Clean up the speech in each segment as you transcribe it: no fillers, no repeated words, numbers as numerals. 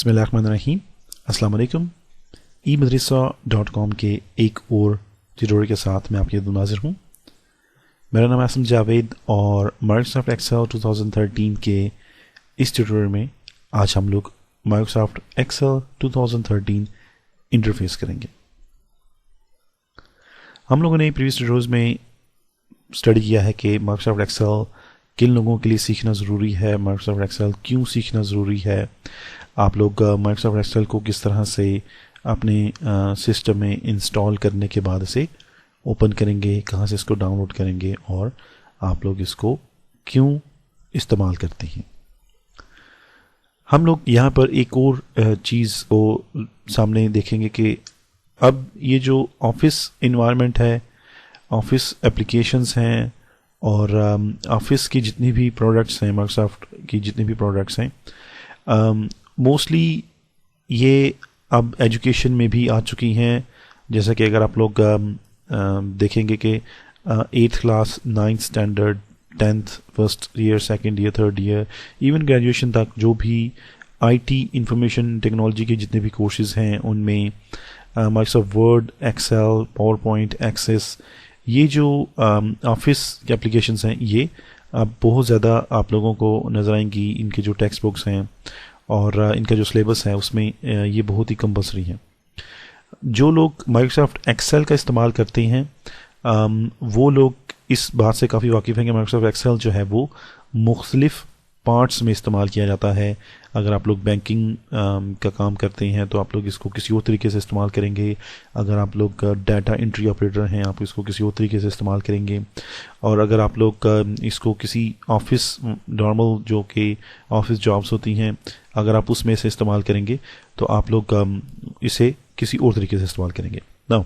बिस्मिल्लाहिर्रहमानिर्रहीम। अस्सलाम वालेकुम। eMadrasa.com के एक और ट्यूटोरियल के साथ मैं आपके हाजिर हूँ। मेरा नाम आसम जावेद और माइक्रोसॉफ्ट एक्सेल 2013 के इस ट्यूटोरियल में आज हम लोग माइक्रोसॉफ्ट एक्सेल 2013 इंटरफेस करेंगे। हम लोगों ने प्रीवियस ट्यूटोरियल्स में स्टडी किया है कि माइक्रोसॉफ्ट एक्सेल किन लोगों के लिए सीखना ज़रूरी है, माइक्रोसॉफ्ट एक्सेल क्यों सीखना ज़रूरी है, आप लोग माइक्रोसॉफ्ट एक्सेल को किस तरह से अपने सिस्टम में इंस्टॉल करने के बाद इसे ओपन करेंगे, कहाँ से इसको डाउनलोड करेंगे और आप लोग इसको क्यों इस्तेमाल करते हैं। हम लोग यहाँ पर एक और चीज़ को सामने देखेंगे कि अब ये जो ऑफिस इन्वायरमेंट है, ऑफिस एप्लीकेशंस हैं और ऑफिस की जितनी भी प्रोडक्ट्स हैं, माइक्रोसॉफ्ट की जितनी भी प्रोडक्ट्स हैं, मोस्टली ये अब एजुकेशन में भी आ चुकी हैं। जैसा कि अगर आप लोग देखेंगे कि 8th class, 9th standard, 10th first year, second year, third year, even graduation तक जो भी आईटी इंफॉर्मेशन टेक्नोलॉजी के जितने भी कोर्सेज हैं उनमें Microsoft Word, Excel, PowerPoint, access, ये जो ऑफिस की एप्लीकेशंस हैं ये अब बहुत ज़्यादा आप लोगों को नज़र आएंगी। इनके जो टेक्स्ट बुक्स हैं और इनका जो सिलेबस है उसमें ये बहुत ही कंपल्सरी है। जो लोग माइक्रोसॉफ्ट एक्सेल का इस्तेमाल करते हैं वो लोग इस बात से काफ़ी वाकिफ़ हैं कि माइक्रोसॉफ्ट एक्सेल जो है वो मुख्तलिफ पार्ट्स में इस्तेमाल किया जाता है। अगर आप लोग बैंकिंग का काम करते हैं तो आप लोग इसको किसी और तरीके से इस्तेमाल करेंगे। अगर आप लोग डाटा एंट्री ऑपरेटर हैं आप इसको किसी और तरीके से इस्तेमाल करेंगे। और अगर आप लोग इसको किसी ऑफिस, नॉर्मल जो कि ऑफिस जॉब्स होती हैं, अगर आप उसमें से इस्तेमाल करेंगे तो आप लोग इसे किसी और तरीके से इस्तेमाल करेंगे। नाउ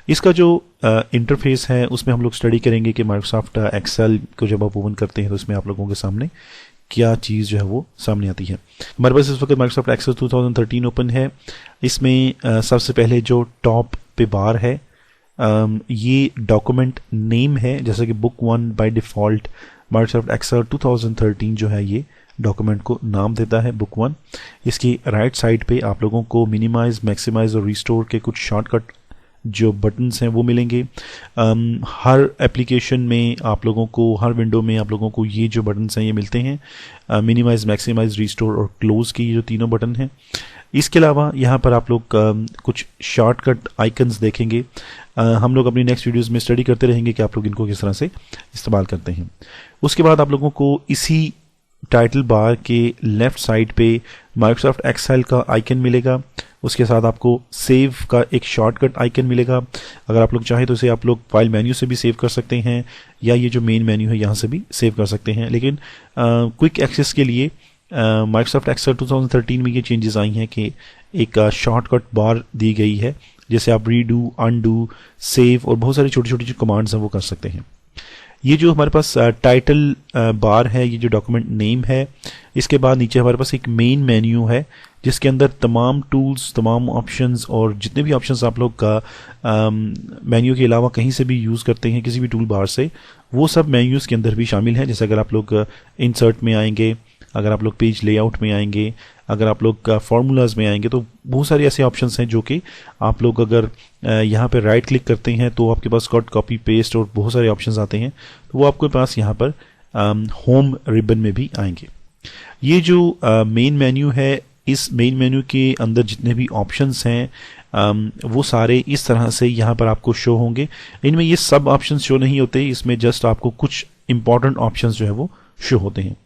इसका जो इंटरफेस है उसमें हम लोग स्टडी करेंगे कि माइक्रोसॉफ्ट एक्सेल को जब आप ओपन करते हैं तो इसमें आप लोगों के सामने क्या चीज़ जो है वो सामने आती है। हमारे पास इस वक्त माइक्रोसॉफ्ट एक्सेल 2013 ओपन है। इसमें सबसे पहले जो टॉप पे बार है ये डॉक्यूमेंट नेम है। जैसे कि book 1 by default Microsoft Excel 2013 जो है ये डॉक्यूमेंट को नाम देता है बुक 1। इसकी राइट साइड पे आप लोगों को मिनिमाइज, मैक्सिमाइज और रिस्टोर के कुछ शॉर्टकट जो बटन्स हैं वो मिलेंगे। हर एप्लीकेशन में आप लोगों को, हर विंडो में आप लोगों को ये जो बटन्स हैं ये मिलते हैं, मिनिमाइज, मैक्सिमाइज, रिस्टोर और क्लोज की ये जो तीनों बटन हैं। इसके अलावा यहाँ पर आप लोग कुछ शॉर्टकट आइकन्स देखेंगे। हम लोग अपनी नेक्स्ट वीडियोस में स्टडी करते रहेंगे कि आप लोग इनको किस तरह से इस्तेमाल करते हैं। उसके बाद आप लोगों को इसी टाइटल बार के लेफ्ट साइड पे माइक्रोसॉफ्ट एक्सेल का आइकन मिलेगा। उसके साथ आपको सेव का एक शॉर्टकट आइकन मिलेगा। अगर आप लोग चाहें तो इसे आप लोग फाइल मेन्यू से भी सेव कर सकते हैं या ये जो मेन मेन्यू है यहाँ से भी सेव कर सकते हैं। लेकिन क्विक एक्सेस के लिए माइक्रोसॉफ्ट एक्सेल 2013 में ये चेंजेस आई हैं कि एक शॉर्टकट बार दी गई है जिसे आप रीडू, अनडू, सेव और बहुत सारी छोटी छोटी जो कमांड्स हैं वो कर सकते हैं। ये जो हमारे पास टाइटल बार है, ये जो डॉक्यूमेंट नेम है, इसके बाद नीचे हमारे पास एक मेन मेन्यू है जिसके अंदर तमाम टूल्स, तमाम ऑप्शंस और जितने भी ऑप्शंस आप लोग का मेन्यू के अलावा कहीं से भी यूज़ करते हैं किसी भी टूल बार से, वो सब मेन्यूज़ के अंदर भी शामिल हैं। जैसे अगर आप लोग इंसर्ट में आएंगे, अगर आप लोग पेज लेआउट में आएंगे, अगर आप लोग फार्मूलाज में आएंगे तो बहुत सारे ऐसे ऑप्शंस हैं जो कि आप लोग अगर यहाँ पे राइट क्लिक करते हैं तो आपके पास कट, कॉपी, पेस्ट और बहुत सारे ऑप्शंस आते हैं। तो वो आपके पास यहाँ पर होम रिबन में भी आएंगे। ये जो मेन मेन्यू है, इस मेन मेन्यू के अंदर जितने भी ऑप्शंस हैं वो सारे इस तरह से यहाँ पर आपको शो होंगे। इनमें ये सब ऑप्शंस शो नहीं होते, इसमें जस्ट आपको कुछ इंपॉर्टेंट ऑप्शंस जो है वो शो होते हैं।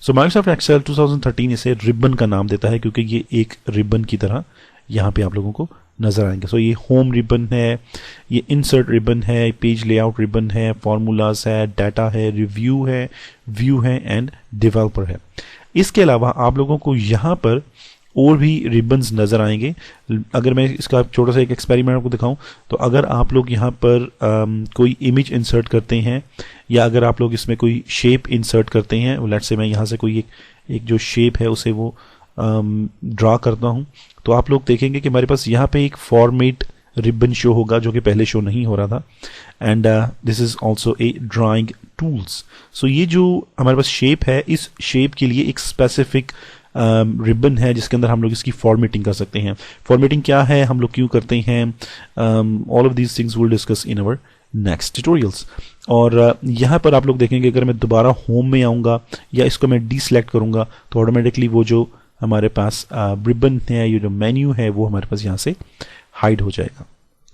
सो माइक्रोसॉफ्ट एक्सेल 2013 इसे रिबन का नाम देता है क्योंकि ये एक रिबन की तरह यहाँ पे आप लोगों को नजर आएंगे। सो ये होम रिबन है, ये इंसर्ट रिबन है, पेज लेआउट रिबन है, फॉर्मूलाज है, डाटा है, रिव्यू है, व्यू है एंड डेवलपर है। इसके अलावा आप लोगों को यहाँ पर और भी रिबन्स नज़र आएंगे। अगर मैं इसका छोटा सा एक एक्सपेरिमेंट आपको दिखाऊं तो अगर आप लोग यहाँ पर कोई इमेज इंसर्ट करते हैं या अगर आप लोग इसमें कोई शेप इंसर्ट करते हैं, लेट्स से मैं यहाँ से कोई एक जो शेप है उसे वो ड्रा करता हूँ, तो आप लोग देखेंगे कि हमारे पास यहाँ पे एक फॉर्मेट रिबन शो होगा जो कि पहले शो नहीं हो रहा था। And this is also a drawing tools. So ये जो हमारे पास शेप है, इस शेप के लिए एक स्पेसिफिक रिबन है जिसके अंदर हम लोग इसकी फॉर्मेटिंग कर सकते हैं। फॉर्मेटिंग क्या है, हम लोग क्यों करते हैं, all of these things will discuss in our next tutorials. और यहाँ पर आप लोग देखेंगे अगर मैं दोबारा होम में आऊँगा या इसको मैं डीसेलेक्ट करूँगा तो ऑटोमेटिकली वो जो हमारे पास रिबन है, ये जो मेन्यू है वो हमारे पास यहाँ से हाइड हो जाएगा।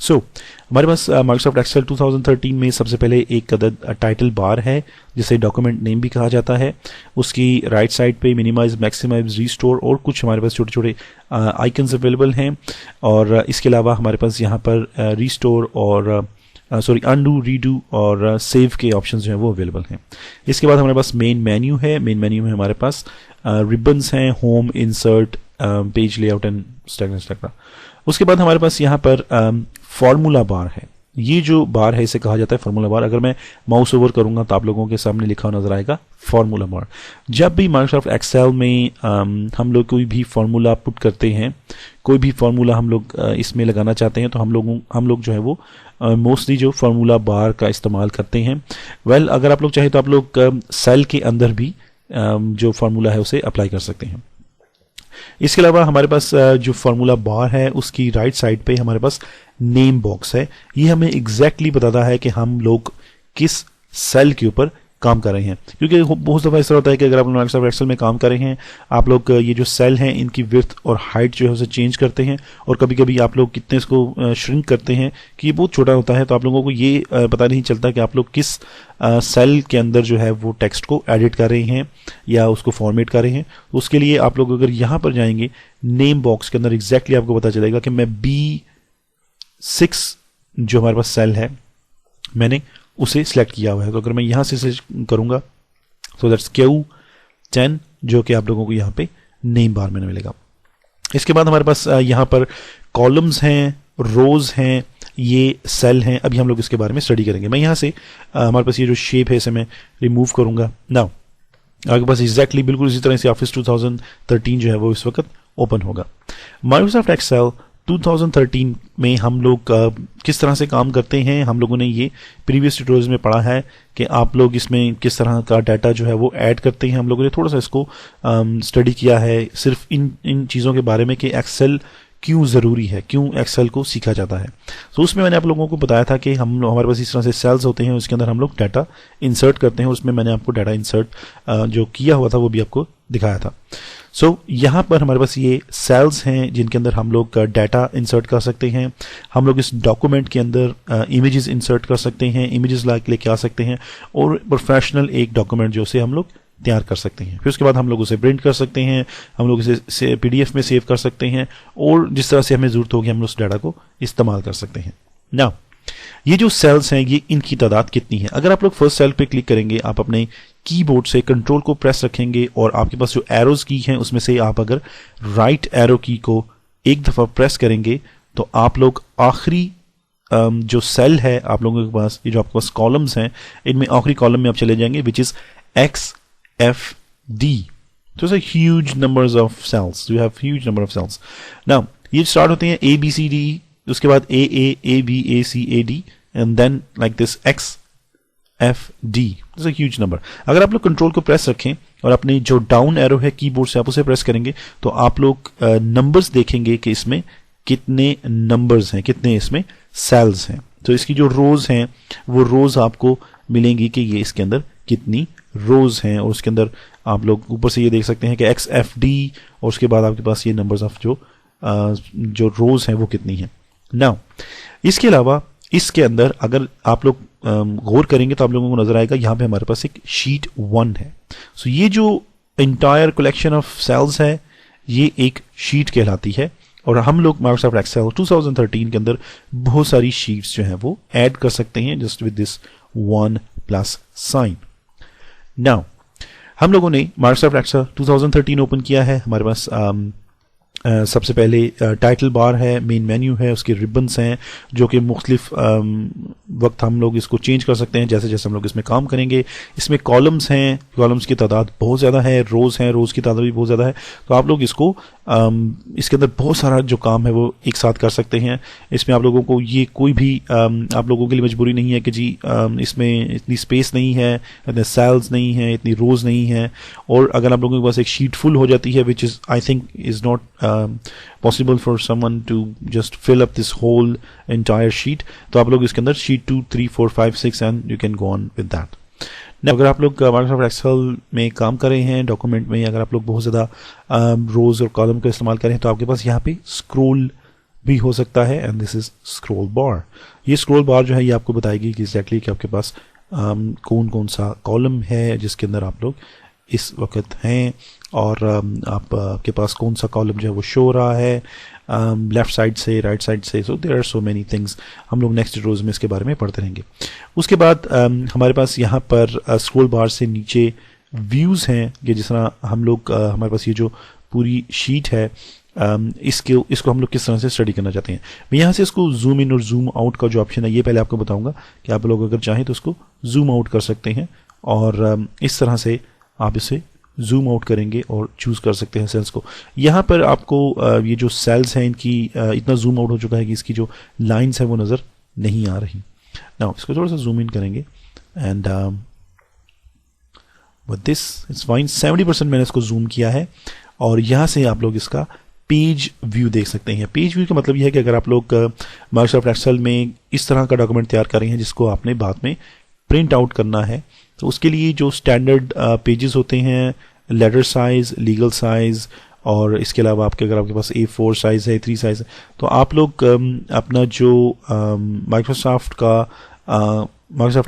सो हमारे पास माइक्रोसॉफ्ट एक्सेल 2013 में सबसे पहले एक अदद टाइटल बार है जिसे डॉक्यूमेंट नेम भी कहा जाता है। उसकी राइट साइड पे मिनिमाइज, मैक्सिमाइज, रीस्टोर और कुछ हमारे पास छोटे छोटे आइकन्स अवेलेबल हैं। और इसके अलावा हमारे पास यहाँ पर रीस्टोर और अनडू, रीडू और सेव के ऑप्शंस जो हैं वो अवेलेबल हैं। इसके बाद हमारे पास मेन मेन्यू है। मेन मेन्यू में हमारे पास रिबन्स हैं, home, insert, page layout and etcetera. उसके बाद हमारे पास यहाँ पर फॉर्मूला बार है। ये जो बार है इसे कहा जाता है फॉर्मूला बार। अगर मैं माउस ओवर करूंगा तो आप लोगों के सामने लिखा हुआ नजर आएगा फॉर्मूला बार। जब भी माइक्रोसॉफ्ट एक्सेल में हम लोग कोई भी फॉर्मूला पुट करते हैं, कोई भी फॉर्मूला हम लोग इसमें लगाना चाहते हैं तो हम लोग जो है वो मोस्टली जो फार्मूला बार का इस्तेमाल करते हैं। अगर आप लोग चाहें तो आप लोग सेल के अंदर भी जो फार्मूला है उसे अप्लाई कर सकते हैं। इसके अलावा हमारे पास जो फार्मूला बार है उसकी राइट साइड पे हमारे पास नेम बॉक्स है। ये हमें एग्जैक्टली बताता है कि हम लोग किस सेल के ऊपर काम कर रहे हैं, क्योंकि बहुत दफ़ा ऐसा होता है कि अगर आप माइक्रोसॉफ्ट एक्सेल में काम कर रहे हैं, आप लोग ये जो सेल हैं इनकी विड्थ और हाइट जो है उसे चेंज करते हैं और कभी कभी आप लोग कितने इसको श्रिंक करते हैं कि ये बहुत छोटा होता है, तो आप लोगों को ये पता नहीं चलता कि आप लोग किस सेल के अंदर जो है वो टेक्स्ट को एडिट कर रहे हैं या उसको फॉर्मेट कर रहे हैं। तो उसके लिए आप लोग अगर यहाँ पर जाएंगे नेम बॉक्स के अंदर एग्जैक्टली आपको पता चलेगा कि मैं B6 जो हमारे पास सेल है मैंने उसे सिलेक्ट किया हुआ है। तो अगर मैं यहां से करूंगा तो दैट्स Q10 जो कि आप लोगों को यहाँ पे नेम बार में मिलेगा। इसके बाद हमारे पास यहाँ पर कॉलम्स हैं, रोज हैं, ये सेल हैं। अभी हम लोग इसके बारे में स्टडी करेंगे। मैं यहाँ से हमारे पास ये जो शेप है इसे मैं रिमूव करूंगा। नाउ आपके पास एग्जैक्टली बिल्कुल इसी तरह से ऑफिस 2013 जो है वो इस वक्त ओपन होगा। माइक्रोसॉफ्ट एक्सेल 2013 में हम लोग किस तरह से काम करते हैं, हम लोगों ने ये प्रीवियस ट्यूटोरियल्स में पढ़ा है कि आप लोग इसमें किस तरह का डाटा जो है वो ऐड करते हैं। हम लोगों ने थोड़ा सा इसको स्टडी किया है सिर्फ इन चीज़ों के बारे में कि एक्सेल क्यों ज़रूरी है, क्यों एक्सेल को सीखा जाता है। तो उसमें मैंने आप लोगों को बताया था कि हमारे पास इस तरह से सेल्स होते हैं, उसके अंदर हम लोग डाटा इंसर्ट करते हैं। उसमें मैंने आपको डाटा इंसर्ट जो किया हुआ था वो भी आपको दिखाया था। सो यहाँ पर हमारे पास ये सेल्स हैं जिनके अंदर हम लोग डाटा इंसर्ट कर सकते हैं। हम लोग इस डॉक्यूमेंट के अंदर इमेजेस इंसर्ट कर सकते हैं, इमेजेस लेके आ सकते हैं और प्रोफेशनल एक डॉक्यूमेंट जो से हम लोग तैयार कर सकते हैं। फिर उसके बाद हम लोग उसे प्रिंट कर सकते हैं, हम लोग इसे PDF में सेव कर सकते हैं और जिस तरह से हमें जरूरत होगी हम उस डाटा को इस्तेमाल कर सकते हैं। नाउ ये जो सेल्स हैं ये इनकी तादाद कितनी है। अगर आप लोग फर्स्ट सेल पे क्लिक करेंगे, आप अपने कीबोर्ड से कंट्रोल को प्रेस रखेंगे और आपके पास जो एरोज की हैं उसमें से आप अगर राइट एरो की को एक दफा प्रेस करेंगे तो आप लोग आखिरी जो सेल है आप लोगों के पास, ये जो आपके पास कॉलम्स हैं इनमें आखिरी कॉलम में आप चले जाएंगे विच इज XFD। तो it's huge numbers of cells, you have huge number of cells. Now ये स्टार्ट होते हैं ABCD, उसके बाद AAABACAD and then like this XFD। It's huge number. अगर आप लोग कंट्रोल को प्रेस रखें और अपने जो डाउन एरो है कीबोर्ड से आप उसे प्रेस करेंगे तो आप लोग नंबर्स देखेंगे कि इसमें कितने नंबर्स हैं, कितने इसमें सेल्स हैं। तो इसकी जो रोज हैं वो रोज आपको मिलेंगी कि ये इसके अंदर कितनी रोज हैं और उसके अंदर आप लोग ऊपर से ये देख सकते हैं कि XFD और उसके बाद आपके पास ये नंबर्स ऑफ जो रोज हैं वो कितनी हैं। नाउ इसके अलावा इसके अंदर अगर आप लोग गौर करेंगे तो आप लोगों को नजर आएगा यहाँ पे हमारे पास एक शीट 1 है। सो ये जो इंटायर कलेक्शन ऑफ सेल्स है ये एक शीट कहलाती है और हम लोग माइक्रोसॉफ्ट एक्सेल 2013 के अंदर बहुत सारी शीट्स जो हैं वो ऐड कर सकते हैं just with this 1+ sign. Now हम लोगों ने माइक्रोसॉफ्ट एक्सेल 2013 ओपन किया है। हमारे पास सबसे पहले टाइटल बार है, मेन मेन्यू है, उसके रिबन्स हैं जो कि मुख्तलिफ वक्त हम लोग इसको चेंज कर सकते हैं जैसे जैसे हम लोग इसमें काम करेंगे। इसमें कॉलम्स हैं, कॉलम्स की तादाद बहुत ज़्यादा है, रोज़ हैं, रोज़ की तादाद भी बहुत ज़्यादा है। तो आप लोग इसको इसके अंदर बहुत सारा जो काम है वो एक साथ कर सकते हैं। इसमें आप लोगों को ये कोई भी आप लोगों के लिए मजबूरी नहीं है कि जी इसमें इतनी स्पेस नहीं है, इतने सेल्स नहीं है, इतनी रोज नहीं है, और अगर आप लोगों के पास एक शीट फुल हो जाती है which is I think is not possible for someone to just fill up this whole entire sheet, तो आप लोग इसके अंदर sheet 2, 3, 4, 5, 6 and you can go on with that. अगर आप लोग माइक्रोसॉफ्ट एक्सेल में काम कर रहे हैं डॉक्यूमेंट में, अगर आप लोग बहुत ज़्यादा रोज और कॉलम का इस्तेमाल करें तो आपके पास यहाँ पे स्क्रॉल भी हो सकता है, एंड दिस इज स्क्रॉल बार। ये स्क्रॉल बार जो है ये आपको बताएगी कि एग्जैक्टली कि आपके पास कौन कौन सा कॉलम है जिसके अंदर आप लोग इस वक्त हैं, और आपके पास कौन सा कॉलम जो है वो शो हो रहा है लेफ्ट साइड से, राइट साइड से। So there are so many things, हम लोग नेक्स्ट रोज में इसके बारे में पढ़ते रहेंगे। उसके बाद हमारे पास यहाँ पर स्क्रॉल बार से नीचे व्यूज़ हैं, कि जिस तरह हम लोग हमारे पास ये जो पूरी शीट है इसको हम लोग किस तरह से स्टडी करना चाहते हैं। मैं यहाँ से इसको जूम इन और जूम आउट का जो ऑप्शन है ये पहले आपको बताऊंगा कि आप लोग अगर चाहें तो इसको जूम आउट कर सकते हैं, और इस तरह से आप इसे जूम आउट करेंगे और चूज कर सकते हैं सेल्स को। यहाँ पर आपको ये जो सेल्स हैं इनकी इतना जूम आउट हो चुका है कि इसकी जो लाइंस है वो नज़र नहीं आ रही। नाउ इसको थोड़ा सा जूम इन करेंगे and with this it's fine. 70% मैंने इसको जूम किया है, और यहाँ से आप लोग इसका पेज व्यू देख सकते हैं। पेज व्यू का मतलब यह है कि अगर आप लोग माइक्रोसॉफ्ट एक्सेल में इस तरह का डॉक्यूमेंट तैयार कर रहे हैं जिसको आपने बाद में प्रिंट आउट करना है, तो उसके लिए जो स्टैंडर्ड पेजेस होते हैं, लेटर साइज, लीगल साइज, और इसके अलावा आपके अगर आपके पास A4 साइज है, A3 साइज है, तो आप लोग अपना जो माइक्रोसॉफ्ट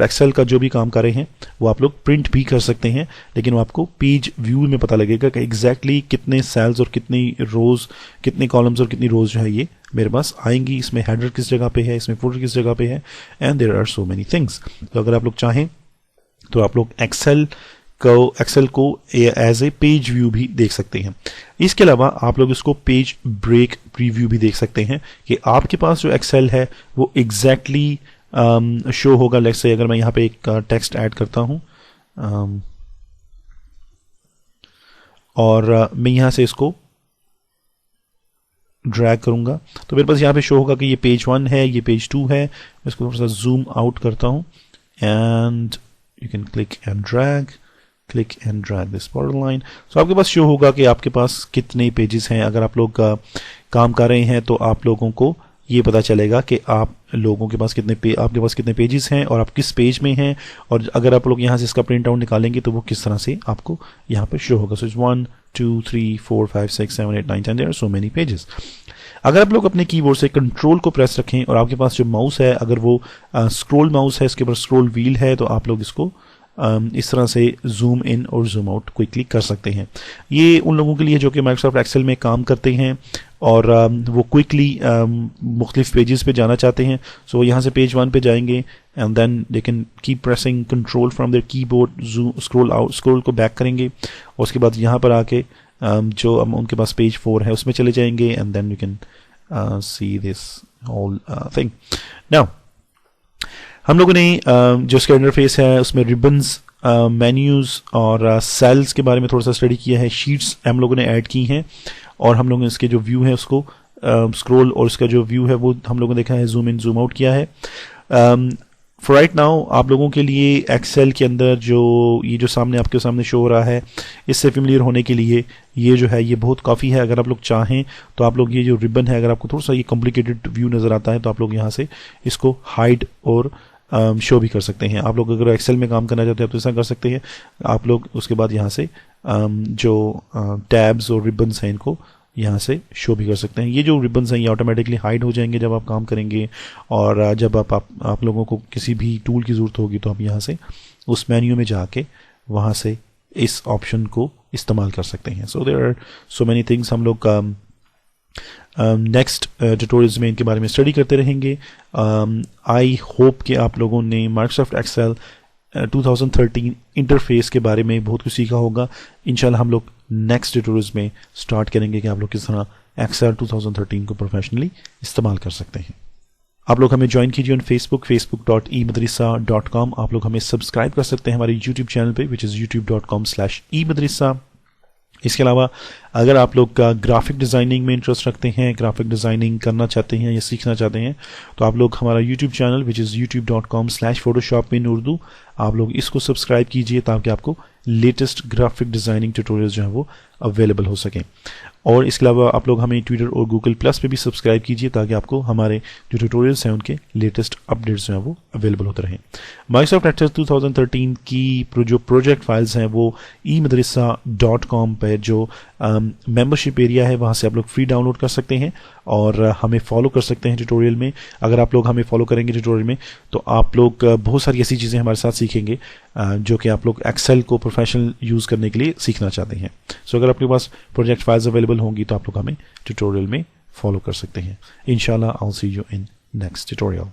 एक्सेल का जो भी काम कर रहे हैं वो आप लोग प्रिंट भी कर सकते हैं, लेकिन वो आपको पेज व्यू में पता लगेगा कि एग्जैक्टली कितने सेल्स और कितनी रोज, कितने कॉलम्स और कितनी रोज जो है ये मेरे पास आएंगी, इसमें हेडर किस जगह पे है, इसमें फुटर किस जगह पे है, and there are so many things. तो अगर आप लोग चाहें तो आप लोग एक्सेल को एज ए पेज व्यू भी देख सकते हैं। इसके अलावा आप लोग इसको पेज ब्रेक प्रीव्यू भी देख सकते हैं कि आपके पास जो एक्सेल है वो एग्जैक्टली शो होगा। लेट्स से अगर मैं यहाँ पे एक टेक्स्ट ऐड करता हूँ और मैं यहाँ से इसको ड्रैग करूंगा तो मेरे पास यहाँ पे शो होगा कि ये पेज 1 है, ये पेज 2 है। मैं इसको थोड़ा सा जूम आउट करता हूँ and you can click and drag this border line. So आपके पास शो होगा कि आपके पास कितने पेजेस हैं। अगर आप लोग काम कर रहे हैं तो आप लोगों को ये पता चलेगा कि आप लोगों के पास आपके पास कितने पेजेस हैं और आप किस पेज में हैं, और अगर आप लोग यहाँ से इसका प्रिंट आउट निकालेंगे तो वो किस तरह से आपको यहाँ पर शो होगा। So it's 1 2 3 4 5 6 7 8 9 10 there are so many pages. अगर आप लोग अपने कीबोर्ड से कंट्रोल को प्रेस रखें और आपके पास जो माउस है अगर वो स्क्रॉल माउस है, इसके ऊपर स्क्रॉल व्हील है, तो आप लोग इसको इस तरह से जूम इन और जूम आउट क्विकली कर सकते हैं। ये उन लोगों के लिए जो कि माइक्रोसॉफ्ट एक्सेल में काम करते हैं और वो क्विकली मुख्तलिफ पेजेस पे जाना चाहते हैं। सो यहाँ से पेज 1 पे जाएंगे and then they can keep pressing control from there keyboard, scroll को बैक करेंगे और उसके बाद यहाँ पर आके जो उनके पास पेज 4 है उसमें चले जाएंगे and then you can see this whole thing. Now हम लोगों ने जो इसका इंटरफेस है उसमें रिबन्स, मेन्यूज और सेल्स के बारे में थोड़ा सा स्टडी किया है। शीट्स हम लोगों ने ऐड की हैं और हम लोगों ने इसके जो व्यू है उसको स्क्रॉल और इसका जो व्यू है वो हम लोगों ने देखा है, जूम इन जूम आउट किया है। फॉर राइट नाउ आप लोगों के लिए एक्सेल के अंदर जो ये जो सामने आपके सामने शो हो रहा है इससे फेमिलियर होने के लिए ये जो है ये बहुत काफ़ी है। अगर आप लोग चाहें तो आप लोग ये जो रिबन है अगर आपको थोड़ा सा ये कॉम्प्लिकेटेड व्यू नज़र आता है तो आप लोग यहाँ से इसको हाइड और शो भी कर सकते हैं। आप लोग अगर एक्सेल में काम करना चाहते हैं तो ऐसा कर सकते हैं। आप लोग उसके बाद यहाँ से जो टैब्स और रिबन्स हैं इनको यहाँ से शो भी कर सकते हैं। ये जो रिबन्स हैं ये ऑटोमेटिकली हाइड हो जाएंगे जब आप काम करेंगे, और जब आप लोगों को किसी भी टूल की ज़रूरत होगी तो आप यहाँ से उस मेन्यू में जाके वहाँ से इस ऑप्शन को इस्तेमाल कर सकते हैं। So there are so many things. हम लोग नेक्स्ट ट्यूटोरियल्स में इनके बारे में स्टडी करते रहेंगे। आई होप कि आप लोगों ने माइक्रोसॉफ्ट एक्सेल 2013 इंटरफेस के बारे में बहुत कुछ सीखा होगा। इंशाल्लाह हम लोग नेक्स्ट ट्यूटोरियल्स में स्टार्ट करेंगे कि आप लोग किस तरह एक्सेल 2013 को प्रोफेशनली इस्तेमाल कर सकते हैं। आप लोग हमें ज्वाइन कीजिए ऑन फेसबुक, facebook.emadrisa.com। आप लोग हमें सब्सक्राइब कर सकते हैं हमारे यूट्यूब चैनल पे विच इज़ youtube.com/emadrisa। इसके अलावा अगर आप लोग का ग्राफिक डिज़ाइनिंग में इंटरेस्ट रखते हैं, ग्राफिक डिज़ाइनिंग करना चाहते हैं या सीखना चाहते हैं, तो आप लोग हमारा YouTube channel which is youtube.com/photoshop in Urdu, आप लोग इसको सब्सक्राइब कीजिए ताकि आपको लेटेस्ट ग्राफिक डिज़ाइनिंग ट्यूटोरियल्स जो हैं वो अवेलेबल हो सकें। और इसके अलावा आप लोग हमें ट्विटर और गूगल प्लस पे भी सब्सक्राइब कीजिए ताकि आपको हमारे जो ट्यूटोरियल्स हैं उनके लेटेस्ट अपडेट्स जो हैं वो अवेलेबल होते रहें। माइक्रोसॉफ्ट एक्सेस 2013 की जो प्रोजेक्ट फाइल्स हैं वो eMadrasa.com पर जो मेंबरशिप एरिया है वहाँ से आप लोग फ्री डाउनलोड कर सकते हैं और हमें फॉलो कर सकते हैं ट्यूटोरियल में। अगर आप लोग हमें फॉलो करेंगे ट्यूटोरियल में तो आप लोग बहुत सारी ऐसी चीज़ें हमारे साथ सीखेंगे जो कि आप लोग एक्सेल को प्रोफेशनल यूज़ करने के लिए सीखना चाहते हैं। सो अगर आपके पास प्रोजेक्ट फाइल्स अवेलेबल होंगी तो आप लोग हमें ट्यूटोरियल में फॉलो कर सकते हैं। इंशाल्लाह I will see you in next tutorial.